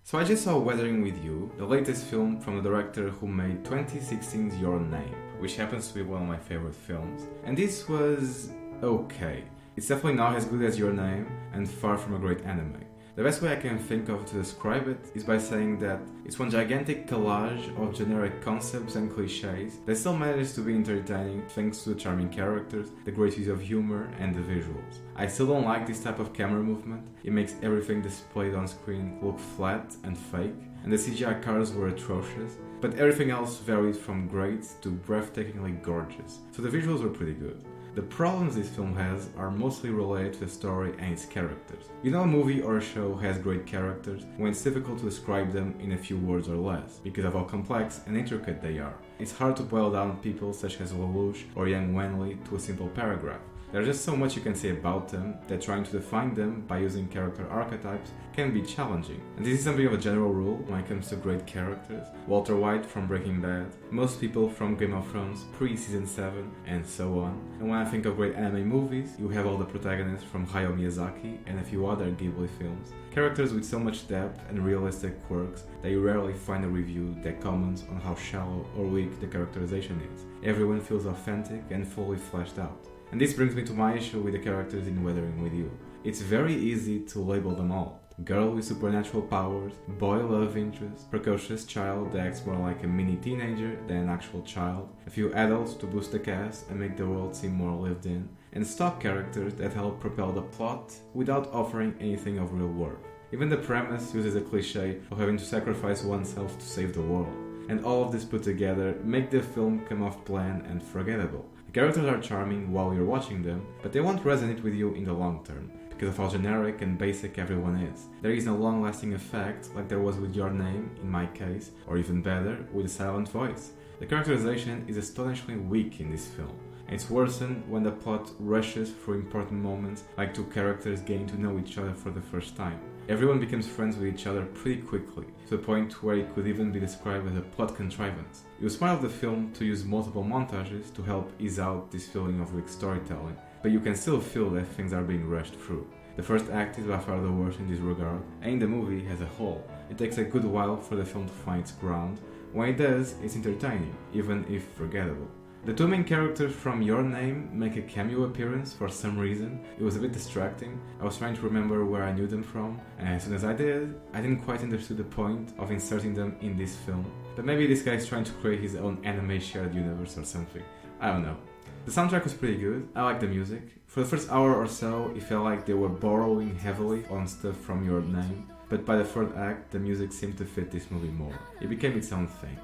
So I just saw Weathering with You, the latest film from the director who made 2016's Your Name, which happens to be one of my favorite films. And this was okay. It's definitely not as good as Your Name, and far from a great anime. The best way I can think of to describe it is by saying that it's one gigantic collage of generic concepts and cliches that still manages to be entertaining thanks to the charming characters, the great use of humor, and the visuals. I still don't like this type of camera movement. It makes everything displayed on screen look flat and fake, and the CGI cars were atrocious, but everything else varied from great to breathtakingly gorgeous, so the visuals were pretty good. The problems this film has are mostly related to the story and its characters. You know, a movie or a show has great characters when it's difficult to describe them in a few words or less, because of how complex and intricate they are. It's hard to boil down people such as Lelouch or Young Wenli to a simple paragraph. There's just so much you can say about them that trying to define them by using character archetypes can be challenging. And this is something of a general rule when it comes to great characters. Walter White from Breaking Bad, most people from Game of Thrones pre-season 7, and so on. And when I think of great anime movies, you have all the protagonists from Hayao Miyazaki and a few other Ghibli films. Characters with so much depth and realistic quirks that you rarely find a review that comments on how shallow or weak the characterization is. Everyone feels authentic and fully fleshed out. And this brings me to my issue with the characters in Weathering with You. It's very easy to label them all. Girl with supernatural powers, boy love interest, precocious child that acts more like a mini teenager than an actual child, a few adults to boost the cast and make the world seem more lived in, and stock characters that help propel the plot without offering anything of real worth. Even the premise uses a cliche of having to sacrifice oneself to save the world. And all of this put together make the film come off bland and forgettable. The characters are charming while you're watching them, but they won't resonate with you in the long term, because of how generic and basic everyone is. There is no long-lasting effect like there was with Your Name, in my case, or even better, with a silent voice. The characterization is astonishingly weak in this film, and it's worsened when the plot rushes through important moments like two characters getting to know each other for the first time. Everyone becomes friends with each other pretty quickly, to the point where it could even be described as a plot contrivance. It was smart of the film to use multiple montages to help ease out this feeling of weak storytelling, but you can still feel that things are being rushed through. The first act is by far the worst in this regard, and in the movie as a whole. It takes a good while for the film to find its ground. When it does, it's entertaining, even if forgettable. The two main characters from Your Name make a cameo appearance for some reason. It was a bit distracting. I was trying to remember where I knew them from, and as soon as I did, I didn't quite understand the point of inserting them in this film. But maybe this guy is trying to create his own anime shared universe or something. I don't know. The soundtrack was pretty good. I liked the music. For the first hour or so, it felt like they were borrowing heavily on stuff from Your Name, but by the third act, the music seemed to fit this movie more. It became its own thing.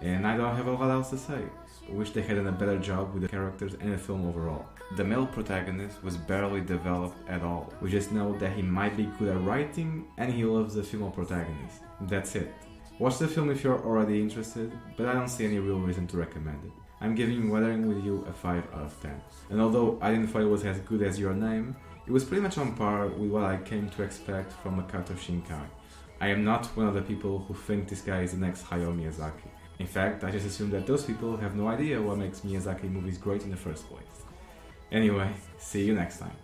And I don't have a lot else to say. I wish they had done a better job with the characters and the film overall. The male protagonist was barely developed at all. We just know that he might be good at writing and he loves the female protagonist. That's it. Watch the film if you're already interested, but I don't see any real reason to recommend it. I'm giving Weathering with You a 5 out of 10. And although I didn't thought it was as good as Your Name, it was pretty much on par with what I came to expect from Makoto Shinkai. I am not one of the people who think this guy is the next Hayao Miyazaki. In fact, I just assume that those people have no idea what makes Miyazaki movies great in the first place. Anyway, see you next time.